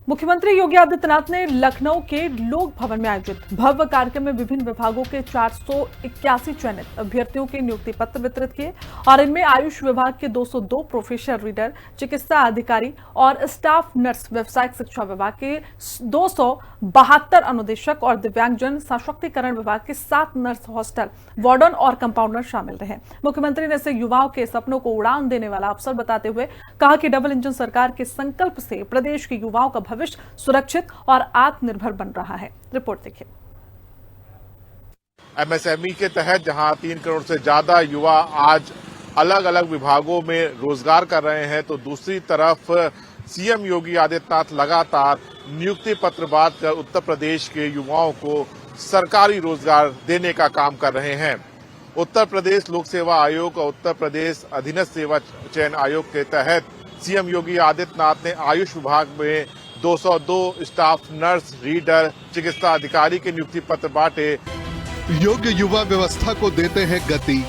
मुख्यमंत्री योगी आदित्यनाथ ने लखनऊ के लोक भवन में आयोजित भव्य कार्यक्रम में विभिन्न विभागों के 481 चयनित अभ्यर्थियों के नियुक्ति पत्र वितरित किए और इनमें आयुष विभाग के 202 प्रोफेशनल रीडर, चिकित्सा अधिकारी और स्टाफ नर्स, व्यावसायिक शिक्षा विभाग के 272 अनुदेशक और दिव्यांगजन सशक्तिकरण विभाग के 7 नर्स, हॉस्टल वार्डन और कंपाउंडर शामिल रहे। मुख्यमंत्री ने इसे युवाओं के सपनों को उड़ान देने वाला अवसर बताते हुए कहा कि डबल इंजन सरकार के संकल्प से प्रदेश के युवाओं का भविष्य सुरक्षित और आत्मनिर्भर बन रहा है। रिपोर्ट देखिए। एमएसएमई के तहत जहां 3 करोड़ से ज्यादा युवा आज अलग अलग विभागों में रोजगार कर रहे हैं, तो दूसरी तरफ सीएम योगी आदित्यनाथ लगातार नियुक्ति पत्र बांटकर उत्तर प्रदेश के युवाओं को सरकारी रोजगार देने का काम कर रहे हैं। उत्तर प्रदेश लोक सेवा आयोग और उत्तर प्रदेश अधीनस्थ सेवा चयन आयोग के तहत सीएम योगी आदित्यनाथ ने आयुष विभाग में 202 स्टाफ नर्स, रीडर, चिकित्सा अधिकारी के नियुक्ति पत्र बांटे। योग्य युवा व्यवस्था को देते हैं गति।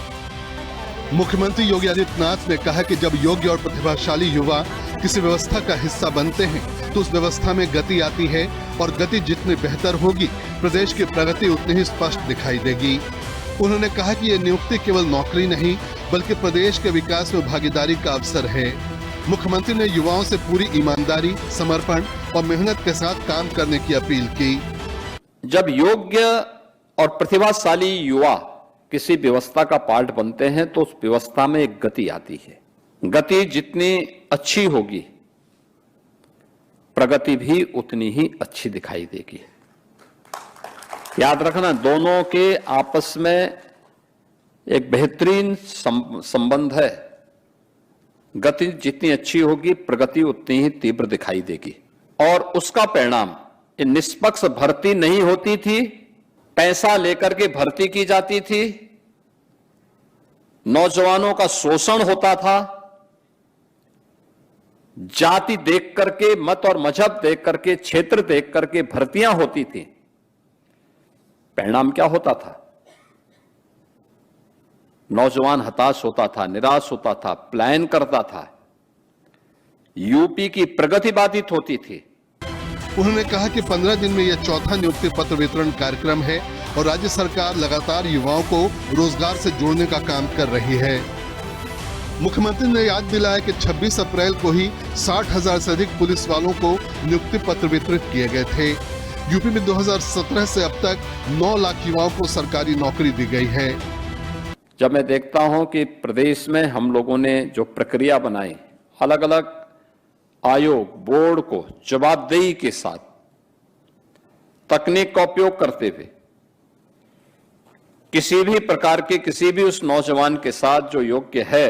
मुख्यमंत्री योगी आदित्यनाथ ने कहा कि जब योग्य और प्रतिभाशाली युवा किसी व्यवस्था का हिस्सा बनते हैं तो उस व्यवस्था में गति आती है और गति जितनी बेहतर होगी, प्रदेश की प्रगति उतनी ही स्पष्ट दिखाई देगी। उन्होंने कहा कि ये नियुक्ति केवल नौकरी नहीं बल्कि प्रदेश के विकास में भागीदारी का अवसर है। मुख्यमंत्री ने युवाओं से पूरी ईमानदारी, समर्पण और मेहनत के साथ काम करने की अपील की। जब योग्य और प्रतिभाशाली युवा किसी व्यवस्था का पार्ट बनते हैं तो उस व्यवस्था में एक गति आती है। गति जितनी अच्छी होगी, प्रगति भी उतनी ही अच्छी दिखाई देगी। याद रखना, दोनों के आपस में एक बेहतरीन संबंध है। गति जितनी अच्छी होगी, प्रगति उतनी ही तीव्र दिखाई देगी। और उसका परिणाम निष्पक्ष भर्ती नहीं होती थी, पैसा लेकर के भर्ती की जाती थी, नौजवानों का शोषण होता था, जाति देख करके, मत और मजहब देख करके, क्षेत्र देख करके भर्तियां होती थी। परिणाम क्या होता था? नौजवान हताश होता था, निराश होता था, पलायन करता था, यूपी की प्रगति बाधित होती थी। उन्होंने कहा कि 15 दिन में यह चौथा नियुक्ति पत्र वितरण कार्यक्रम है और राज्य सरकार लगातार युवाओं को रोजगार से जोड़ने का काम कर रही है। मुख्यमंत्री ने याद दिलाया कि 26 अप्रैल को ही 60,000 से अधिक पुलिस वालों को नियुक्ति पत्र वितरित किए गए थे। यूपी में 2017 से अब तक 9 लाख युवाओं को सरकारी नौकरी दी गई है। जब मैं देखता हूं कि प्रदेश में हम लोगों ने जो प्रक्रिया बनाई, अलग अलग आयोग, बोर्ड को जवाबदेही के साथ तकनीक का उपयोग करते हुए किसी भी प्रकार के किसी भी उस नौजवान के साथ जो योग्य है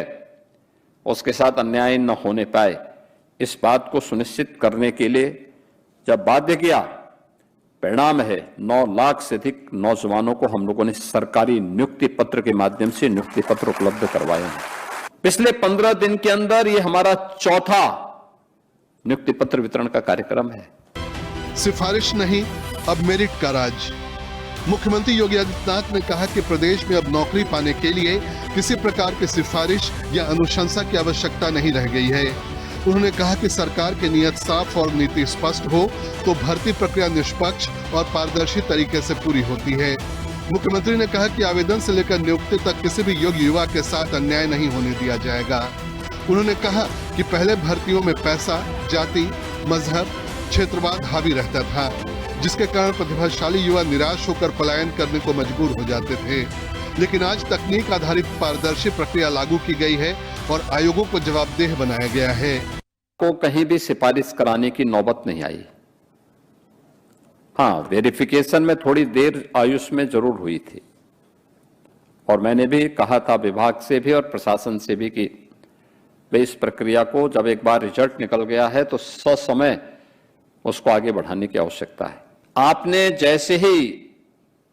उसके साथ अन्याय न होने पाए, इस बात को सुनिश्चित करने के लिए जब बाध्य किया, परिणाम है 9 लाख से अधिक नौजवानों को हम लोगों ने सरकारी नियुक्ति पत्र के माध्यम से नियुक्ति पत्र उपलब्ध करवाए हैं। पिछले 15 दिन के अंदर ये हमारा चौथा नियुक्ति पत्र वितरण का कार्यक्रम है। सिफारिश नहीं, अब मेरिट का राज। मुख्यमंत्री योगी आदित्यनाथ ने कहा कि प्रदेश में अब नौकरी पाने के लिए किसी प्रकार की सिफारिश या अनुशंसा की आवश्यकता नहीं रह गई है। उन्होंने कहा कि सरकार की नीयत साफ और नीति स्पष्ट हो तो भर्ती प्रक्रिया निष्पक्ष और पारदर्शी तरीके से पूरी होती है। मुख्यमंत्री ने कहा कि आवेदन से लेकर नियुक्ति तक किसी भी योग्य युवा के साथ अन्याय नहीं होने दिया जाएगा। उन्होंने कहा कि पहले भर्तियों में पैसा, जाति, मजहब, क्षेत्रवाद हावी रहता था, जिसके कारण प्रतिभाशाली युवा निराश होकर पलायन करने को मजबूर हो जाते थे। लेकिन आज तकनीक आधारित पारदर्शी प्रक्रिया लागू की गई है और आयोगों को जवाबदेह बनाया गया है। को कहीं भी सिफारिश कराने की नौबत नहीं आई। हाँ, वेरिफिकेशन में थोड़ी देर आयुष में जरूर हुई थी और मैंने भी कहा था विभाग से भी और प्रशासन से भी कि वे इस प्रक्रिया को जब एक बार रिजल्ट निकल गया है तो ससमय उसको आगे बढ़ाने की आवश्यकता है। आपने जैसे ही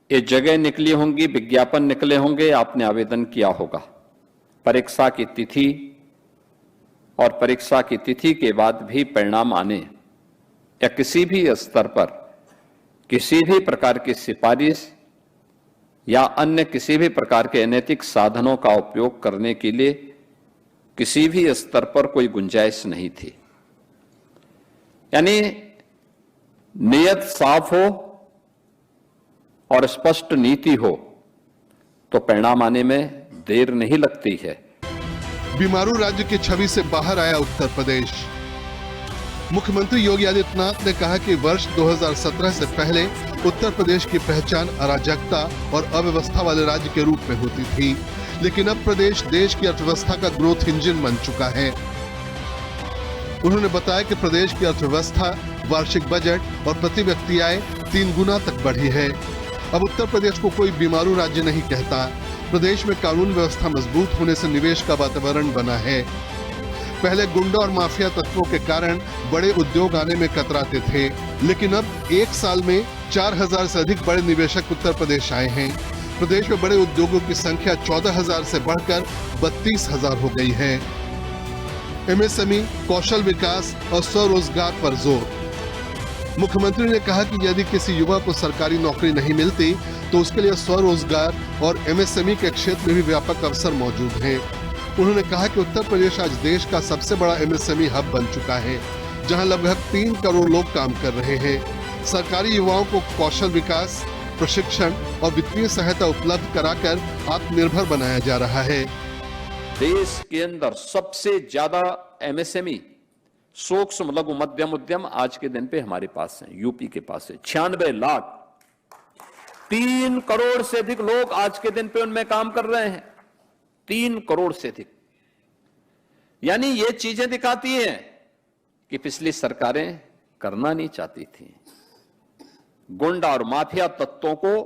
ये जगह निकली होंगी, विज्ञापन निकले होंगे, आपने आवेदन किया होगा। परीक्षा की तिथि और परीक्षा की तिथि के बाद भी परिणाम आने या किसी भी स्तर पर किसी भी प्रकार की सिफारिश या अन्य किसी भी प्रकार के अनैतिक साधनों का उपयोग करने के लिए किसी भी स्तर पर कोई गुंजाइश नहीं थी। यानी नियत साफ हो और स्पष्ट नीति हो तो परिणाम आने में देर नहीं लगती है। बीमारू राज्य की छवि से बाहर आया उत्तर प्रदेश। मुख्यमंत्री योगी आदित्यनाथ ने कहा कि वर्ष 2017 से पहले उत्तर प्रदेश की पहचान अराजकता और अव्यवस्था वाले राज्य के रूप में होती थी, लेकिन अब प्रदेश देश की अर्थव्यवस्था का ग्रोथ इंजन बन चुका है। उन्होंने बताया कि प्रदेश की अर्थव्यवस्था, वार्षिक बजट और प्रति व्यक्ति आय 3 गुना तक बढ़ी है। अब उत्तर प्रदेश को कोई बीमारू राज्य नहीं कहता। प्रदेश में कानून व्यवस्था मजबूत होने से निवेश का वातावरण बना है। पहले गुंडा और माफिया तत्वों के कारण बड़े उद्योग आने में कतराते थे, लेकिन अब 1 साल में 4000 से अधिक बड़े निवेशक उत्तर प्रदेश आए हैं। प्रदेश में बड़े उद्योगों की संख्या 14000 से बढ़कर 32000 हो गई है। एमएसएमई, कौशल विकास और स्वरोजगार पर जोर। मुख्यमंत्री ने कहा कि यदि किसी युवा को सरकारी नौकरी नहीं मिलती तो उसके लिए स्वरोजगार और एमएसएमई के क्षेत्र में भी व्यापक अवसर मौजूद हैं। उन्होंने कहा कि उत्तर प्रदेश आज देश का सबसे बड़ा एमएसएमई हब बन चुका है, जहां लगभग 3 करोड़ लोग काम कर रहे हैं। सरकारी युवाओं को कौशल विकास, प्रशिक्षण और वित्तीय सहायता उपलब्ध कराकर आत्मनिर्भर बनाया जा रहा है। देश के अंदर सबसे ज्यादा एमएसएमई, सूक्ष्म लघु मध्यम उद्यम आज के दिन पे हमारे पास हैं, यूपी के पास है। 96 लाख, 3 करोड़ से अधिक लोग आज के दिन पे उनमें काम कर रहे हैं। 3 करोड़ से अधिक। यानी ये चीजें दिखाती हैं कि पिछली सरकारें करना नहीं चाहती थी। गुंडा और माफिया तत्वों को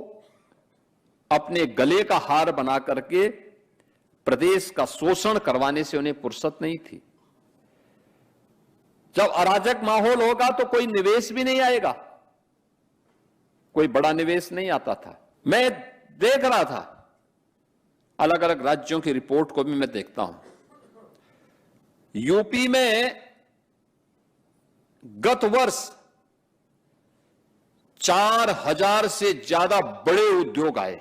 अपने गले का हार बना करके प्रदेश का शोषण करवाने से उन्हें फुर्सत नहीं थी। जब अराजक माहौल होगा तो कोई निवेश भी नहीं आएगा, कोई बड़ा निवेश नहीं आता था। मैं देख रहा था, अलग अलग राज्यों की रिपोर्ट को भी मैं देखता हूं। यूपी में गत वर्ष 4000 से ज्यादा बड़े उद्योग आए।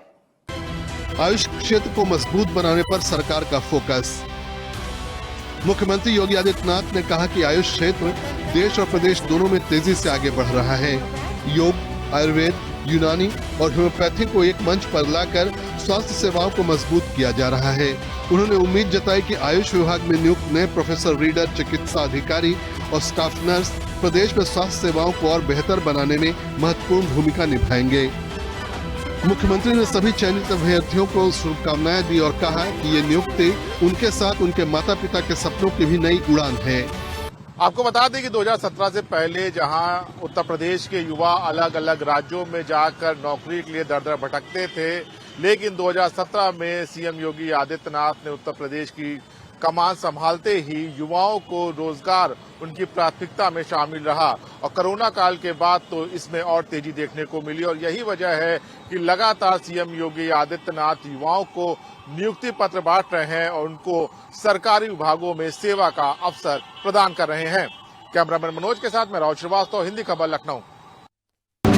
आयुष क्षेत्र को मजबूत बनाने पर सरकार का फोकस। मुख्यमंत्री योगी आदित्यनाथ ने कहा कि आयुष क्षेत्र देश और प्रदेश दोनों में तेजी से आगे बढ़ रहा है। योग, आयुर्वेद, यूनानी और होम्योपैथी को एक मंच पर लाकर स्वास्थ्य सेवाओं को मजबूत किया जा रहा है। उन्होंने उम्मीद जताई कि आयुष विभाग में नियुक्त नए प्रोफेसर, रीडर, चिकित्सा अधिकारी और स्टाफ नर्स प्रदेश में स्वास्थ्य सेवाओं को और बेहतर बनाने में महत्वपूर्ण भूमिका निभाएंगे। मुख्यमंत्री ने सभी चयनित अभ्यर्थियों को शुभकामनाएं दी और कहा कि ये नियुक्ति उनके साथ उनके माता पिता के सपनों की भी नई उड़ान है। आपको बता दें कि 2017 से पहले जहां उत्तर प्रदेश के युवा अलग अलग राज्यों में जाकर नौकरी के लिए दर दर भटकते थे, लेकिन 2017 में सीएम योगी आदित्यनाथ ने उत्तर प्रदेश की कमान संभालते ही युवाओं को रोजगार उनकी प्राथमिकता में शामिल रहा और कोरोना काल के बाद तो इसमें और तेजी देखने को मिली। और यही वजह है कि लगातार सीएम योगी आदित्यनाथ युवाओं को नियुक्ति पत्र बांट रहे हैं और उनको सरकारी विभागों में सेवा का अवसर प्रदान कर रहे हैं। कैमरामैन मनोज के साथ मैं राहुल श्रीवास्तव, हिंदी खबर, लखनऊ।